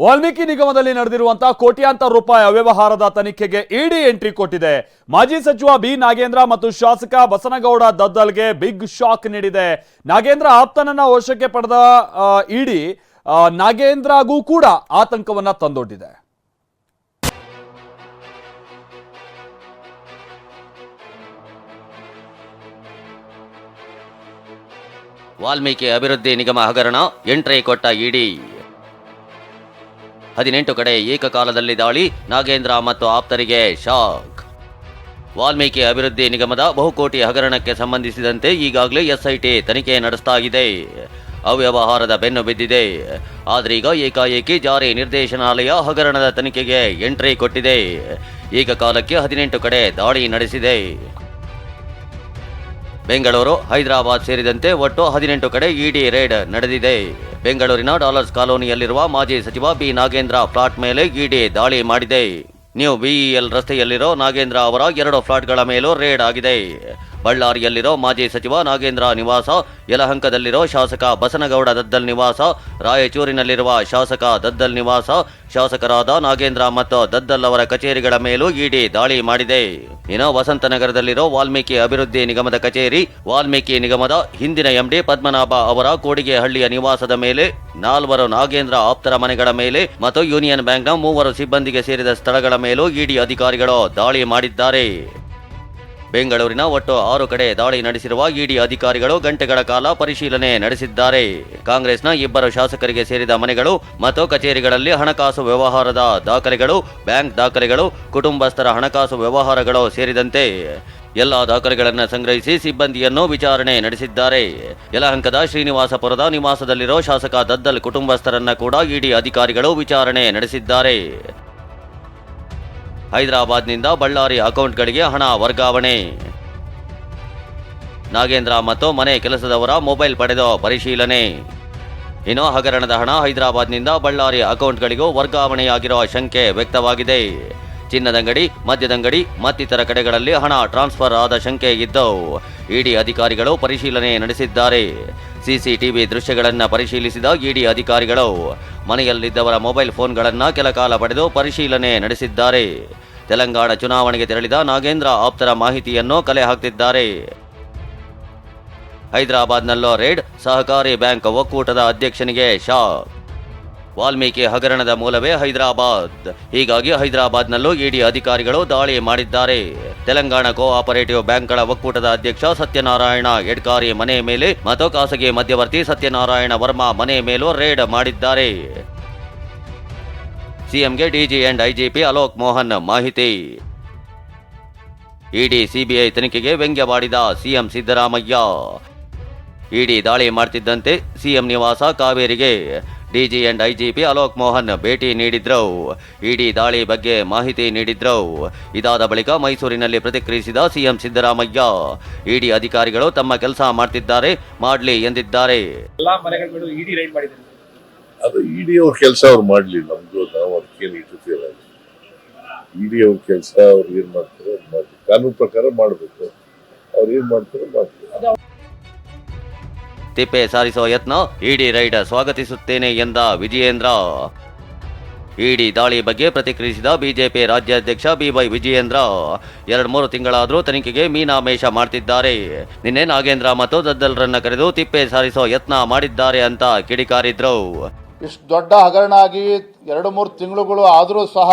ವಾಲ್ಮೀಕಿ ನಿಗಮದಲ್ಲಿ ನಡೆದಿರುವಂತಹ ಕೋಟ್ಯಾಂತರ ರೂಪಾಯಿ ಅವ್ಯವಹಾರದ ತನಿಖೆಗೆ ಇಡಿ ಎಂಟ್ರಿ ಕೊಟ್ಟಿದೆ. ಮಾಜಿ ಸಚಿವ ಬಿ ನಾಗೇಂದ್ರ ಮತ್ತು ಶಾಸಕ ಬಸನಗೌಡ ದದ್ದಲ್ಗೆ ಬಿಗ್ ಶಾಕ್ ನೀಡಿದೆ. ನಾಗೇಂದ್ರ ಆಪ್ತನನ್ನ ವಶಕ್ಕೆ ಪಡೆದ ಇಡಿ ನಾಗೇಂದ್ರಗೂ ಕೂಡ ಆತಂಕವನ್ನ ತಂದೊಡ್ಡಿದೆ. ವಾಲ್ಮೀಕಿ ಅಭಿವೃದ್ಧಿ ನಿಗಮ ಹಗರಣ ಎಂಟ್ರಿ ಕೊಟ್ಟ ಇಡಿ. 18 ಕಡೆ ಏಕಕಾಲದಲ್ಲಿ ದಾಳಿ, ನಾಗೇಂದ್ರ ಮತ್ತು ಆಪ್ತರಿಗೆ ಶಾಕ್. ವಾಲ್ಮೀಕಿ ಅಭಿವೃದ್ಧಿ ನಿಗಮದ ಬಹುಕೋಟಿ ಹಗರಣಕ್ಕೆ ಸಂಬಂಧಿಸಿದಂತೆ ಈಗಾಗಲೇ ಎಸ್ಐಟಿ ತನಿಖೆ ನಡೆಸ್ತಾ ಇದೆ. ಅವ್ಯವಹಾರದ ಬೆನ್ನು ಬಿದ್ದಿದೆ. ಆದ್ರೀಗ ಏಕಾಏಕಿ ಜಾರಿ ನಿರ್ದೇಶನಾಲಯ ಹಗರಣದ ತನಿಖೆಗೆ ಎಂಟ್ರಿ ಕೊಟ್ಟಿದೆ. ಏಕಕಾಲಕ್ಕೆ 18 ಕಡೆ ದಾಳಿ ನಡೆಸಿದೆ. ಬೆಂಗಳೂರು, ಹೈದರಾಬಾದ್ ಸೇರಿದಂತೆ ಒಟ್ಟು 18 ಕಡೆ ಇಡಿ ರೇಡ್ ನಡೆದಿದೆ. ಬೆಂಗಳೂರಿನ ಡಾಲರ್ಸ್ ಕಾಲೋನಿಯಲ್ಲಿರುವ ಮಾಜಿ ಸಚಿವ ಬಿ ನಾಗೇಂದ್ರ ಫ್ಲಾಟ್ ಮೇಲೆ ಇಡಿ ದಾಳಿ ಮಾಡಿದೆ. ನ್ಯೂ ಬಿಇಎಲ್ ರಸ್ತೆಯಲ್ಲಿರೋ ನಾಗೇಂದ್ರ ಅವರ 2 ಫ್ಲಾಟ್ಗಳ ಮೇಲೂ ರೇಡ್ ಆಗಿದೆ. ಬಳ್ಳಾರಿಯಲ್ಲಿರೋ ಮಾಜಿ ಸಚಿವ ನಾಗೇಂದ್ರ ನಿವಾಸ, ಯಲಹಂಕದಲ್ಲಿರೋ ಶಾಸಕ ಬಸನಗೌಡ ದದ್ದಲ್ ನಿವಾಸ, ರಾಯಚೂರಿನಲ್ಲಿರುವ ಶಾಸಕ ದದ್ದಲ್ ನಿವಾಸ, ಶಾಸಕರಾದ ನಾಗೇಂದ್ರ ಮತ್ತು ದದ್ದಲ್ ಅವರ ಕಚೇರಿಗಳ ಮೇಲೂ ಇಡಿ ದಾಳಿ ಮಾಡಿದೆ. ಇನ್ನು ವಸಂತನಗರದಲ್ಲಿರೋ ವಾಲ್ಮೀಕಿ ಅಭಿವೃದ್ಧಿ ನಿಗಮದ ಕಚೇರಿ, ವಾಲ್ಮೀಕಿ ನಿಗಮದ ಹಿಂದಿನ ಎಂಡಿ ಪದ್ಮನಾಭ ಅವರ ಕೋಡಿಗೆಹಳ್ಳಿಯ ನಿವಾಸದ ಮೇಲೆ, 4 ನಾಗೇಂದ್ರ ಆಪ್ತರ ಮನೆಗಳ ಮೇಲೆ ಮತ್ತು ಯೂನಿಯನ್ ಬ್ಯಾಂಕ್ನ 3 ಸಿಬ್ಬಂದಿಗೆ ಸೇರಿದ ಸ್ಥಳಗಳ ಮೇಲೂ ಇಡಿ ಅಧಿಕಾರಿಗಳು ದಾಳಿ ಮಾಡಿದ್ದಾರೆ. ಬೆಂಗಳೂರಿನ ಒಟ್ಟು 6 ಕಡೆ ದಾಳಿ ನಡೆಸಿರುವ ಇಡಿ ಅಧಿಕಾರಿಗಳು ಗಂಟೆಗಳ ಕಾಲ ಪರಿಶೀಲನೆ ನಡೆಸಿದ್ದಾರೆ. ಕಾಂಗ್ರೆಸ್ನ 2 ಶಾಸಕರಿಗೆ ಸೇರಿದ ಮನೆಗಳು ಮತ್ತು ಕಚೇರಿಗಳಲ್ಲಿ ಹಣಕಾಸು ವ್ಯವಹಾರದ ದಾಖಲೆಗಳು, ಬ್ಯಾಂಕ್ ದಾಖಲೆಗಳು, ಕುಟುಂಬಸ್ಥರ ಹಣಕಾಸು ವ್ಯವಹಾರಗಳು ಸೇರಿದಂತೆ ಎಲ್ಲ ದಾಖಲೆಗಳನ್ನು ಸಂಗ್ರಹಿಸಿ ಸಿಬ್ಬಂದಿಯನ್ನು ವಿಚಾರಣೆ ನಡೆಸಿದ್ದಾರೆ. ಯಲಹಂಕದ ಶ್ರೀನಿವಾಸಪುರದ ನಿವಾಸದಲ್ಲಿರೋ ಶಾಸಕ ದದ್ದಲ್ ಕುಟುಂಬಸ್ಥರನ್ನ ಕೂಡ ಇಡಿ ಅಧಿಕಾರಿಗಳು ವಿಚಾರಣೆ ನಡೆಸಿದ್ದಾರೆ. ಹೈದರಾಬಾದ್ನಿಂದ ಬಳ್ಳಾರಿ ಅಕೌಂಟ್ಗಳಿಗೆ ಹಣ ವರ್ಗಾವಣೆ. ನಾಗೇಂದ್ರ ಮತ್ತು ಮನೆ ಕೆಲಸದವರ ಮೊಬೈಲ್ ಪಡೆದು ಪರಿಶೀಲನೆ. ಇನ್ನು ಹಗರಣದ ಹಣ ಹೈದರಾಬಾದ್ನಿಂದ ಬಳ್ಳಾರಿ ಅಕೌಂಟ್ಗಳಿಗೂ ವರ್ಗಾವಣೆಯಾಗಿರುವ ಶಂಕೆ ವ್ಯಕ್ತವಾಗಿದೆ. ಚಿನ್ನದಂಗಡಿ, ಮದ್ಯದಂಗಡಿ ಮತ್ತಿತರ ಕಡೆಗಳಲ್ಲಿ ಹಣ ಟ್ರಾನ್ಸ್ಫರ್ ಆದ ಶಂಕೆ ಇದ್ದು ಇಡಿ ಅಧಿಕಾರಿಗಳು ಪರಿಶೀಲನೆ ನಡೆಸಿದ್ದಾರೆ. ಸಿಸಿಟಿವಿ ದೃಶ್ಯಗಳನ್ನು ಪರಿಶೀಲಿಸಿದ ಇಡಿ ಅಧಿಕಾರಿಗಳು ಮನೆಯಲ್ಲಿದ್ದವರ ಮೊಬೈಲ್ ಫೋನ್ಗಳನ್ನು ಕೆಲಕಾಲ ಪಡೆದು ಪರಿಶೀಲನೆ ನಡೆಸಿದ್ದಾರೆ. ತೆಲಂಗಾಣ ಚುನಾವಣೆಗೆ ತೆರಳಿದ ನಾಗೇಂದ್ರ ಆಪ್ತರ ಮಾಹಿತಿಯನ್ನು ಕಲೆ ಹಾಕ್ತಿದ್ದಾರೆ. ಹೈದರಾಬಾದ್ನಲ್ಲೋ ರೇಡ್, ಸಹಕಾರಿ ಬ್ಯಾಂಕ್ ಒಕ್ಕೂಟದ ಅಧ್ಯಕ್ಷನಿಗೆ ಶಾಕ್. ವಾಲ್ಮೀಕಿ ಹಗರಣದ ಮೂಲವೇ ಹೈದರಾಬಾದ್. ಹೀಗಾಗಿ ಹೈದರಾಬಾದ್ನಲ್ಲೂ ಇಡಿ ಅಧಿಕಾರಿಗಳು ದಾಳಿ ಮಾಡಿದ್ದಾರೆ. ತೆಲಂಗಾಣ ಕೋಆಪರೇಟಿವ್ ಬ್ಯಾಂಕ್ಗಳ ಒಕ್ಕೂಟದ ಅಧ್ಯಕ್ಷ ಸತ್ಯನಾರಾಯಣ ಎಡ್ಕಾರಿ ಮನೆ ಮೇಲೆ ಮತ್ತು ಖಾಸಗಿ ಮಧ್ಯವರ್ತಿ ಸತ್ಯನಾರಾಯಣ ವರ್ಮಾ ಮನೆ ಮೇಲೂ ರೇಡ್ ಮಾಡಿದ್ದಾರೆ. ಸಿಎಂಗೆ DG and IGP Alok Mohan ಮಾಹಿತಿ. ಇಡಿ ಸಿಬಿಐ ತನಿಖೆಗೆ ವ್ಯಂಗ್ಯವಾಡಿದ ಸಿಎಂ ಸಿದ್ದರಾಮಯ್ಯ. ಇಡಿ ದಾಳಿ ಮಾಡ್ತಿದ್ದಂತೆ ಸಿಎಂ ನಿವಾಸ ಕಾವೇರಿಗೆ DG and IGP Alok Mohan ಭೇಟಿ ನೀಡಿದ್ರು. ಇಡಿ ದಾಳಿ ಬಗ್ಗೆ ಮಾಹಿತಿ ನೀಡಿದ್ರು. ಇದಾದ ಬಳಿಕ ಮೈಸೂರಿನಲ್ಲಿ ಪ್ರತಿಕ್ರಿಯಿಸಿದ ಸಿಎಂ ಸಿದ್ದರಾಮಯ್ಯ, ಇಡಿ ಅಧಿಕಾರಿಗಳು ತಮ್ಮ ಕೆಲಸ ಮಾಡ್ತಿದ್ದಾರೆ, ಮಾಡ್ಲಿ ಎಂದಿದ್ದಾರೆ. ಅದು ಇಡಿ ಅವ್ರ ಕೆಲಸ ಅವ್ರು ಮಾಡ್ಲಿ, ನಮ್ದು ನಾವು ಅದಕ್ಕೇನು ಇಟ್ಟಿರ್ತೀರ. ಇಡಿ ಅವ್ರ ಕೆಲಸ ಅವ್ರು ಏನ್ ಮಾಡ್ತಾರೋ ಮಾಡ್ಲಿ, ಕಾನೂನು ಪ್ರಕಾರ ಮಾಡ್ಬೇಕು. ಅವ್ರು ಏನ್ ಮಾಡ್ತಾರೋ ಮಾಡ್ತಾರೆ. ತಿಪ್ಪೆ ಸಾರಿಸೋ ಯತ್ನ, ಇಡಿ ರೈಡ್ ಸ್ವಾಗತಿಸುತ್ತೇನೆ ಎಂದ ವಿಜಯೇಂದ್ರ. ಇಡಿ ದಾಳಿ ಬಗ್ಗೆ ಪ್ರತಿಕ್ರಿಯಿಸಿದ ಬಿಜೆಪಿ ರಾಜ್ಯಾಧ್ಯಕ್ಷ ಬಿವೈ ವಿಜಯೇಂದ್ರ, 2-3 ತಿಂಗಳಾದರೂ ತನಿಖೆಗೆ ಮೀನಾಮೇಷ ಮಾಡ್ತಿದ್ದಾರೆ. ನಿನ್ನೆ ನಾಗೇಂದ್ರ ಮತ್ತು ದದ್ದಲ್ರನ್ನ ಕರೆದು ತಿಪ್ಪೆ ಸಾರಿಸೋ ಯತ್ನ ಮಾಡಿದ್ದಾರೆ ಅಂತ ಕಿಡಿಕಾರಿದ್ರು. ಇಷ್ಟು ದೊಡ್ಡ ಹಗರಣ ಆಗಿ 2-3 ತಿಂಗಳುಗಳು ಆದರೂ ಸಹ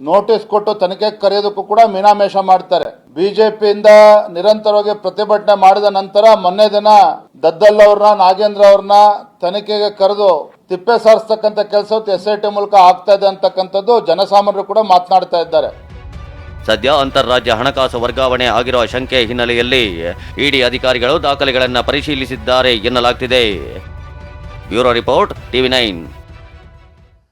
ನೋಟಿಸ್ ಕೊಟ್ಟು ತನಿಖೆ ಕರೆಯೋದಕ್ಕೂ ಕೂಡ ಮೀನಾಮೇಷ ಮಾಡ್ತಾರೆ. ಬಿಜೆಪಿಯಿಂದ ನಿರಂತರವಾಗಿ ಪ್ರತಿಭಟನೆ ಮಾಡಿದ ನಂತರ ಮೊನ್ನೆ ದಿನ ದದ್ದಲ್ ಅವ್ರನ್ನ, ನಾಗೇಂದ್ರ ಅವ್ರನ್ನ ತನಿಖೆಗೆ ಕರೆದು ತಿಪ್ಪೆ ಸಾರಿಸ್ತಕ್ಕಂಥ ಕೆಲಸ ಎಸ್ಐಟಿ ಮೂಲಕ ಆಗ್ತಾ ಇದೆ ಅಂತಕ್ಕಂಥದ್ದು ಜನಸಾಮಾನ್ಯರು ಕೂಡ ಮಾತನಾಡ್ತಾ ಇದ್ದಾರೆ. ಸದ್ಯ ಅಂತಾರಾಜ್ಯ ಹಣಕಾಸು ವರ್ಗಾವಣೆ ಆಗಿರುವ ಶಂಕೆ ಹಿನ್ನೆಲೆಯಲ್ಲಿ ಇಡಿ ಅಧಿಕಾರಿಗಳು ದಾಖಲೆಗಳನ್ನು ಪರಿಶೀಲಿಸಿದ್ದಾರೆ ಎನ್ನಲಾಗ್ತಿದೆ. Bureau report, TV9.